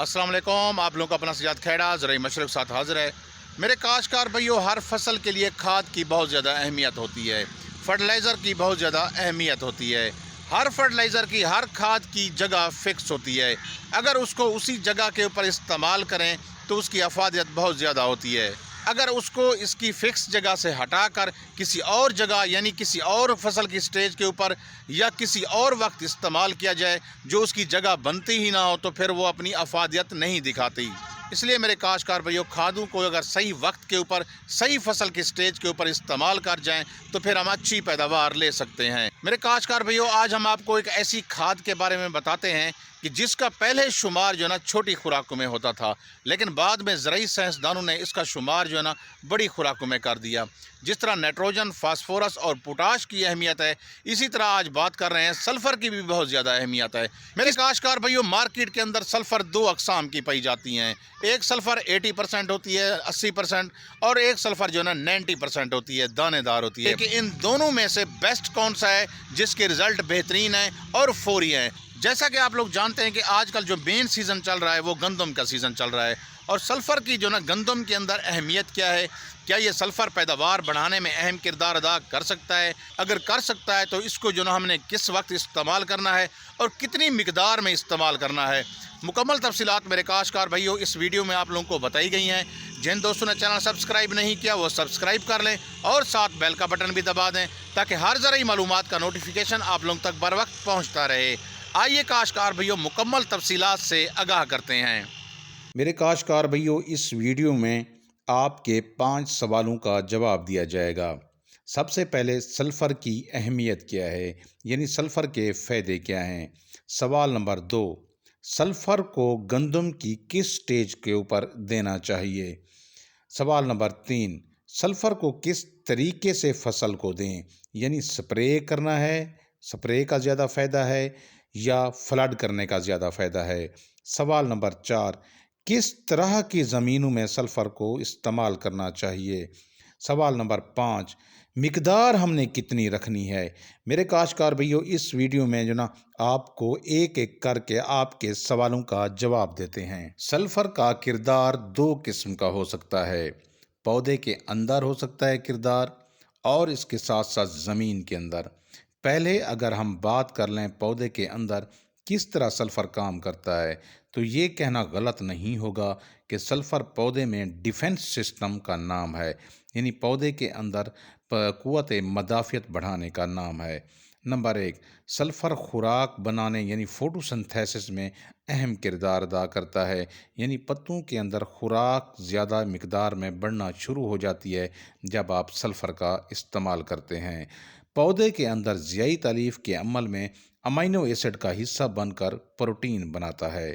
अस्सलाम वालेकुम। आप लोगों का अपना सजाद खेड़ा ज़राई मशरक़ साथ हाज़िर है। मेरे काश्तकार भाइयों, हर फसल के लिए खाद की बहुत ज़्यादा अहमियत होती है, फर्टिलाइज़र की बहुत ज़्यादा अहमियत होती है। हर फर्टिलाइज़र की, हर खाद की जगह फ़िक्स होती है। अगर उसको उसी जगह के ऊपर इस्तेमाल करें तो उसकी अफादियत बहुत ज़्यादा होती है। अगर उसको इसकी फ़िक्स जगह से हटाकर किसी और जगह यानी किसी और फसल की स्टेज के ऊपर या किसी और वक्त इस्तेमाल किया जाए जो उसकी जगह बनती ही ना हो, तो फिर वो अपनी अफादियत नहीं दिखाती। इसलिए मेरे काश्तकार भाइयों, खादों को अगर सही वक्त के ऊपर, सही फसल की स्टेज के ऊपर इस्तेमाल कर जाएं तो फिर हम अच्छी पैदावार ले सकते हैं। मेरे काश्तकार भाइयों, आज हम आपको एक ऐसी खाद के बारे में बताते हैं कि जिसका पहले शुमार जो है ना छोटी खुराकों में होता था, लेकिन बाद में ज़राई साइंसदानों ने इसका शुमार जो है ना बड़ी खुराकों में कर दिया। जिस तरह नाइट्रोजन, फास्फोरस और पोटाश की अहमियत है, इसी तरह आज बात कर रहे हैं सल्फ़र की भी बहुत ज़्यादा अहमियत है। मेरे काश्तकार भाइयों, मार्केट के अंदर सल्फ़र दो अक़साम की पाई जाती हैं। एक सल्फ़र 80% होती है, 80%, और एक सल्फ़र जो है ना 90% होती है, दानेदार होती है। कि इन दोनों में से बेस्ट कौन सा है जिसके रिज़ल्ट बेहतरीन हैं और फौरी हैं। जैसा कि आप लोग जानते हैं कि आजकल जो मेन सीज़न चल रहा है वो गंदम का सीज़न चल रहा है, और सल्फ़र की जो ना गंदम के अंदर अहमियत क्या है, क्या ये सल्फ़र पैदावार बढ़ाने में अहम किरदार अदा कर सकता है? अगर कर सकता है तो इसको जो ना हमने किस वक्त इस्तेमाल करना है और कितनी मिकदार में इस्तेमाल करना है, मुकम्मल तफसीलात मेरे काश्तकार भाइयों इस वीडियो में आप लोगों को बताई गई हैं। जिन दोस्तों ने चैनल सब्सक्राइब नहीं किया वो सब्सक्राइब कर लें और साथ बेल का बटन भी दबा दें ताकि हर ज़राई मालूमात का नोटिफिकेशन आप लोगों तक बर वक्त पहुँचता रहे। आइए काश्तकार भाइयों, मुकम्मल तफसीलात से आगाह करते हैं। मेरे काश्तकार भाइयों, इस वीडियो में आपके 5 सवालों का जवाब दिया जाएगा। सबसे पहले सल्फ़र की अहमियत क्या है, यानी सल्फ़र के फ़ायदे क्या हैं। सवाल नंबर 2, सल्फ़र को गंदम की किस स्टेज के ऊपर देना चाहिए। सवाल नंबर 3, सल्फ़र को किस तरीके से फसल को दें, यानी स्प्रे करना है, स्प्रे का ज़्यादा फ़ायदा है या फ्लड करने का ज़्यादा फ़ायदा है। सवाल नंबर 4, किस तरह की ज़मीनों में सल्फ़र को इस्तेमाल करना चाहिए। सवाल नंबर 5, मिकदार हमने कितनी रखनी है। मेरे काश्तकार भैया, इस वीडियो में जो ना आपको एक एक करके आपके सवालों का जवाब देते हैं। सल्फ़र का किरदार दो किस्म का हो सकता है, पौधे के अंदर हो सकता है किरदार, और इसके साथ साथ ज़मीन के अंदर। पहले अगर हम बात कर लें पौधे के अंदर किस तरह सल्फ़र काम करता है, तो ये कहना गलत नहीं होगा कि सल्फ़र पौधे में डिफेंस सिस्टम का नाम है, यानी पौधे के अंदर क़ुव्वत मदाफ़ियत बढ़ाने का नाम है। नंबर 1, सल्फ़र खुराक बनाने यानी फोटोसिंथेसिस में अहम किरदार अदा करता है, यानी पत्तों के अंदर खुराक ज़्यादा मिकदार में बढ़ना शुरू हो जाती है जब आप सल्फ़र का इस्तेमाल करते हैं। पौधे के अंदर ज़ियाई तालीफ के अमल में अमीनो एसिड का हिस्सा बनकर प्रोटीन बनाता है।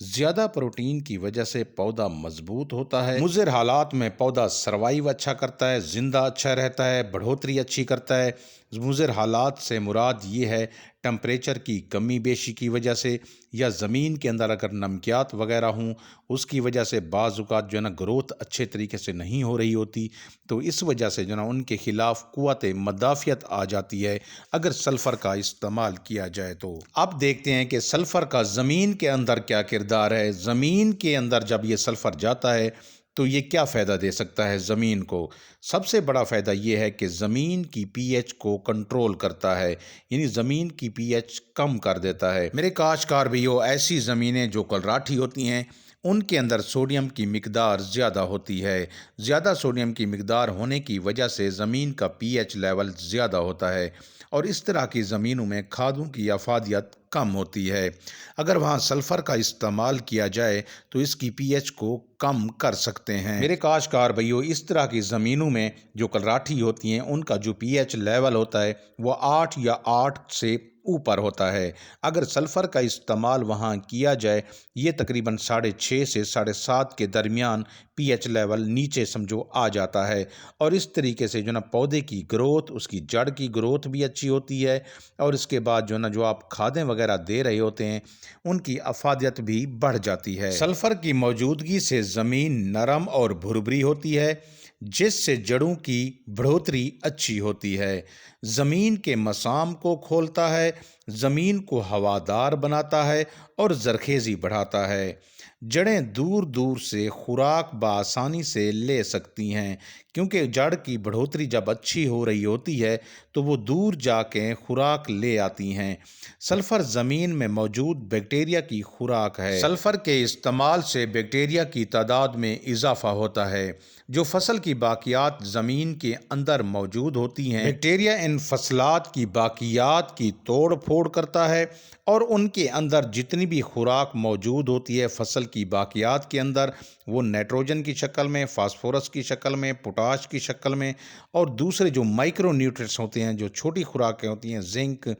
ज़्यादा प्रोटीन की वजह से पौधा मजबूत होता है, मुज़र हालात में पौधा सर्वाइव अच्छा करता है, ज़िंदा अच्छा रहता है, बढ़ोतरी अच्छी करता है। मुज़र हालात से मुराद ये है टेम्परेचर की कमी बेशी की वजह से, या ज़मीन के अंदर अगर नमकियात वगैरह हों उसकी वजह से बाज़ औक़ात जो है ना ग्रोथ अच्छे तरीके से नहीं हो रही होती, तो इस वजह से जो ना उनके ख़िलाफ़ क़ुव्वत मदाफ़ियत आ जाती है अगर सल्फ़र का इस्तेमाल किया जाए तो। अब देखते हैं कि सल्फ़र का ज़मीन के अंदर क्या किरदार है। ज़मीन के अंदर जब ये सल्फ़र जाता है तो ये क्या फ़ायदा दे सकता है ज़मीन को। सबसे बड़ा फ़ायदा ये है कि ज़मीन की पीएच को कंट्रोल करता है, यानी ज़मीन की पीएच कम कर देता है। मेरे काश्तकार भाइयों, ऐसी ज़मीनें जो कलराठी होती हैं उनके अंदर सोडियम की मिकदार ज़्यादा होती है। ज़्यादा सोडियम की मिकदार होने की वजह से ज़मीन का पीएच लेवल ज़्यादा होता है, और इस तरह की ज़मीनों में खादों की अफादियत कम होती है। अगर वहाँ सल्फ़र का इस्तेमाल किया जाए तो इसकी पीएच को कम कर सकते हैं। मेरे काश्तकार भाइयों, इस तरह की ज़मीनों में जो कलराठी होती हैं उनका जो पीएच लेवल होता है वो 8 या 8 से ऊपर होता है। अगर सल्फ़र का इस्तेमाल वहाँ किया जाए, ये तकरीबन 6.5 से 7.5 के दरमियान पीएच लेवल नीचे समझो आ जाता है, और इस तरीके से जो ना पौधे की ग्रोथ, उसकी जड़ की ग्रोथ भी अच्छी होती है, और इसके बाद जो ना जो आप खादें वगैरह दे रहे होते हैं उनकी अफादियत भी बढ़ जाती है। सल्फ़र की मौजूदगी से ज़मीन नरम और भुरभुरी होती है, जिससे जड़ों की बढ़ोतरी अच्छी होती है। ज़मीन के मसाम को खोलता है, ज़मीन को हवादार बनाता है और ज़रखेज़ी बढ़ाता है। जड़ें दूर दूर से खुराक बआसानी से ले सकती हैं, क्योंकि जड़ की बढ़ोतरी जब अच्छी हो रही होती है तो वो दूर जाके खुराक ले आती हैं। सल्फ़र ज़मीन में मौजूद बैक्टीरिया की खुराक है। सल्फ़र के इस्तेमाल से बैक्टीरिया की तादाद में इजाफा होता है, जो फसल की बाकियात ज़मीन के अंदर मौजूद होती हैं। बैक्टीरिया इन फसलात की बाकियात की तोड़ फोड़ करता है और उनके अंदर जितनी भी खुराक मौजूद होती है फसल की बाकियात के अंदर, वो नाइट्रोजन की शक्ल में, फास्फोरस की शक्ल में, पोटाश की शक्ल में और दूसरे जो माइक्रो न्यूट्रिएंट्स होते हैं, जो छोटी खुराकें होती हैं, जिंक,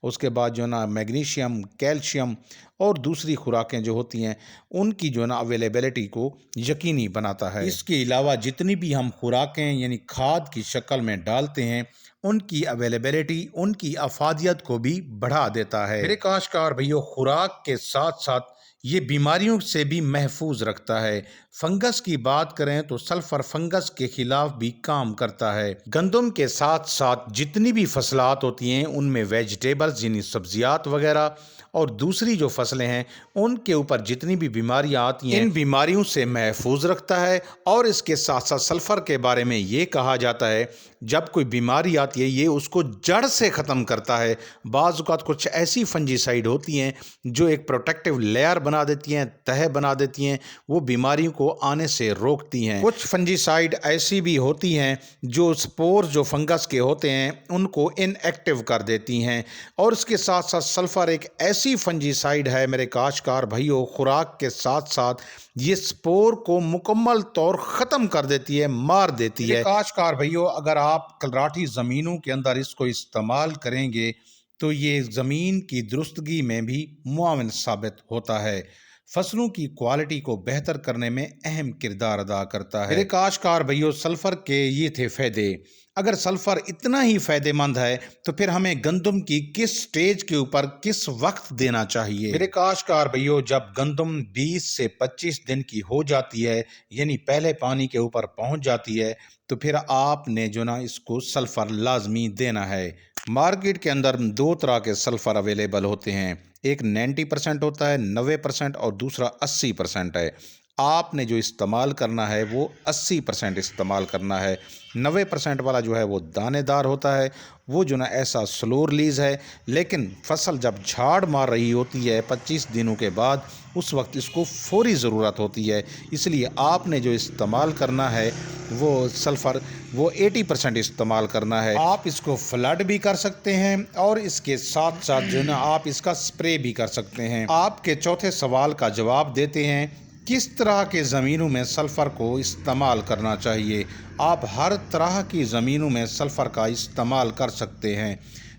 उसके बाद जो है ना मैग्नीशियम, कैल्शियम और दूसरी खुराकें जो होती हैं, उनकी जो है ना अवेलेबिलिटी को यकीनी बनाता है। इसके अलावा जितनी भी हम खुराकें यानी खाद की शक्ल में डालते हैं, उनकी अवेलेबिलिटी, उनकी अफादियत को भी बढ़ा देता है। मेरे काश्तकार भाइयों, खुराक के साथ साथ ये बीमारियों से भी महफूज रखता है। फंगस की बात करें तो सल्फर फंगस के खिलाफ भी काम करता है। गंदम के साथ साथ जितनी भी फसलात होती हैं उनमें वेजिटेबल्स यानी सब्जियात वगैरह और दूसरी जो फसलें हैं उनके ऊपर जितनी भी बीमारियां आती हैं, इन बीमारियों से महफूज रखता है। और इसके साथ साथ सल्फ़र के बारे में ये कहा जाता है, जब कोई बीमारी आती है ये उसको जड़ से ख़त्म करता है। बाज़ औक़ात कुछ ऐसी फंजीसाइड होती हैं जो एक प्रोटेक्टिव लेयर बना देती हैं, तह बना देती हैं, वो बीमारियों को आने से रोकती हैं। कुछ फंजीसाइड ऐसी भी होती हैं जो स्पोर जो फंगस के होते हैं उनको इनएक्टिव कर देती हैं। और इसके साथ साथ सल्फ़र एक ऐसी फंजीसाइड है मेरे काश्तकार भाइयों, खुराक के साथ साथ ये स्पोर को मुकम्मल तौर ख़त्म कर देती है, मार देती है। काश्तकार भाइयों, अगर आप कलराठी ज़मीनों के अंदर इसको इस्तेमाल करेंगे तो ये ज़मीन की दुरुस्तगी में भी मुआविन साबित होता है। फसलों की क्वालिटी को बेहतर करने में अहम किरदार अदा करता है। मेरे काश्तकार भाइयों, सल्फ़र के ये थे फ़ायदे। अगर सल्फ़र इतना ही फ़ायदेमंद है तो फिर हमें गंदम की किस स्टेज के ऊपर किस वक्त देना चाहिए? मेरे काश्तकार भैया, जब गंदम 20 से 25 दिन की हो जाती है यानी पहले पानी के ऊपर पहुंच जाती है तो फिर आपने जो ना इसको सल्फ़र लाजमी देना है। मार्केट के अंदर दो तरह के सल्फ़र अवेलेबल होते हैं, एक 90% होता है 90% और दूसरा 80% है। आपने जो इस्तेमाल करना है वो 80% इस्तेमाल करना है। 90% वाला जो है वो दानेदार होता है, वो जो ना ऐसा स्लो रिलीज़ है, लेकिन फसल जब झाड़ मार रही होती है 25 दिनों के बाद, उस वक्त इसको फौरी ज़रूरत होती है। इसलिए आपने जो इस्तेमाल करना है वो सल्फ़र वो 80% इस्तेमाल करना है। आप इसको फ्लड भी कर सकते हैं और इसके साथ साथ जो ना आप इसका स्प्रे भी कर सकते हैं। आपके चौथे सवाल का जवाब देते हैं, किस तरह के ज़मीनों में सल्फ़र को इस्तेमाल करना चाहिए? आप हर तरह की ज़मीनों में सल्फ़र का इस्तेमाल कर सकते हैं,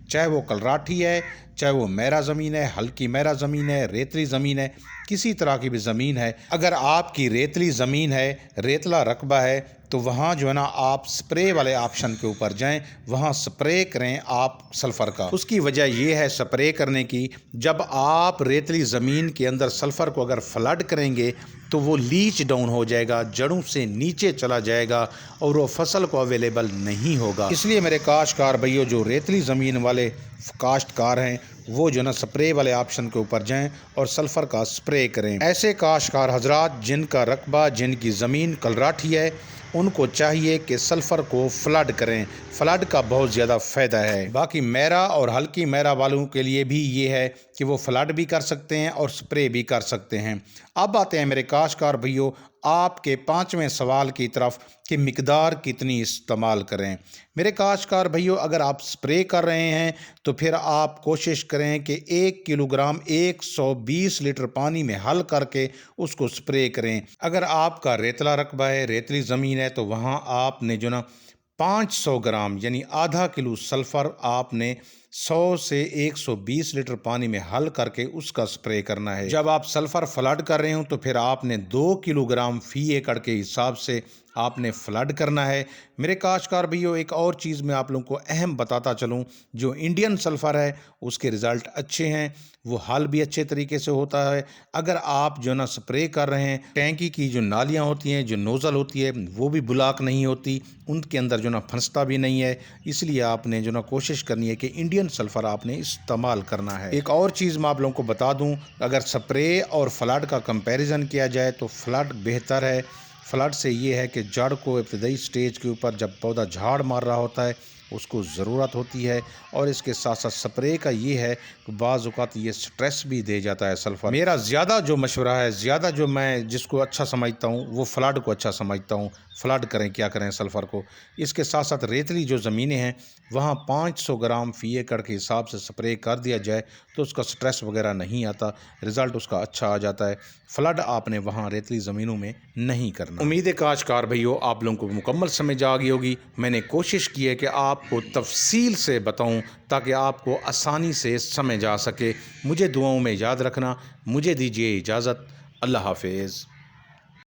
चाहे वो कलराठी है, चाहे वो मैरा ज़मीन है, हल्की मैरा ज़मीन है, रेतली ज़मीन है, किसी तरह की भी ज़मीन है। अगर आपकी रेतली ज़मीन है, रेतला रकबा है, तो वहाँ जो है ना आप स्प्रे वाले ऑप्शन के ऊपर जाएं, वहाँ स्प्रे करें आप सल्फ़र का। उसकी वजह ये है स्प्रे करने की, जब आप रेतली ज़मीन के अंदर सल्फ़र को अगर फ्लड करेंगे तो वो लीच डाउन हो जाएगा, जड़ों से नीचे चला जाएगा और वो फसल को अवेलेबल नहीं होगा। इसलिए मेरे काश्तकार भैया, जो रेतली ज़मीन वाले काश्तकार हैं वो जो ना स्प्रे वाले ऑप्शन के ऊपर जाएं और सल्फ़र का स्प्रे करें। ऐसे काश्तकार हजरात जिनका रकबा, जिनकी ज़मीन कलराठी है, उनको चाहिए कि सल्फ़र को फ्लड करें। फ्लड का बहुत ज़्यादा फ़ायदा है। बाकी मैरा और हल्की मैरा वालों के लिए भी ये है कि वो फ्लड भी कर सकते हैं और स्प्रे भी कर सकते हैं। अब आते हैं मेरे काश्तकार भैयों आपके 5वें सवाल की तरफ कि मिकदार कितनी इस्तेमाल करें। मेरे काश्तकार भैयों, अगर आप स्प्रे कर रहे हैं तो फिर आप कोशिश करें कि 1 किलोग्राम 120 लीटर पानी में हल करके उसको स्प्रे करें। अगर आपका रेतला रकबा है, रेतली ज़मीन है, तो वहाँ आपने जो ना 500 ग्राम यानी आधा किलो सल्फ़र आपने 100 से 120 लीटर पानी में हल करके उसका स्प्रे करना है। जब आप सल्फ़र फ्लड कर रहे हो तो फिर आपने 2 किलोग्राम फी एकड़ के हिसाब से आपने फ्लड करना है। मेरे काश्तकार भैया, एक और चीज़ मैं आप लोगों को अहम बताता चलूँ, जो इंडियन सल्फ़र है उसके रिज़ल्ट अच्छे हैं, वो हल भी अच्छे तरीके से होता है। अगर आप जो ना स्प्रे कर रहे हैं, टैंकी की जो नालियाँ होती हैं, जो नोज़ल होती है, वो भी ब्लॉक नहीं होती, उनके अंदर जो ना फंसता भी नहीं है। इसलिए आपने जो ना कोशिश करनी है कि इंडियन انڈین سلفر آپ نے استعمال کرنا ہے۔ ایک اور چیز میں آپ لوگوں کو بتا دوں، اگر سپرے اور فلڈ کا کمپیریزن کیا جائے تو فلڈ بہتر ہے۔ فلڈ سے یہ ہے کہ جڑ کو ابتدائی سٹیج کے اوپر جب پودا جھاڑ مار رہا ہوتا ہے اس کو ضرورت ہوتی ہے، اور اس کے ساتھ ساتھ سپرے کا یہ ہے کہ بعض اوقات یہ سٹریس بھی دے جاتا ہے سلفر۔ میرا زیادہ جو مشورہ ہے، زیادہ جو میں جس کو اچھا سمجھتا ہوں وہ فلڈ کو اچھا سمجھتا ہوں۔ فلڈ کریں، کیا کریں سلفر کو۔ اس کے ساتھ ساتھ ریتلی جو زمینیں ہیں وہاں 500 گرام فی ایکڑ کے حساب سے سپرے کر دیا جائے تو اس کا سٹریس وغیرہ نہیں آتا، رزلٹ اس کا اچھا آ جاتا ہے۔ فلڈ آپ نے وہاں ریتلی زمینوں میں نہیں کرنا۔ امید ہے کاشتکار بھائیو آپ لوگوں کو مکمل سمجھ آ گئی ہوگی۔ میں نے کوشش کی ہے کہ آپ کو تفصیل سے بتاؤں تاکہ آپ کو آسانی سے سمجھ آ سکے۔ مجھے دعاؤں میں یاد رکھنا۔ مجھے دیجیے اجازت۔ اللہ حافظ۔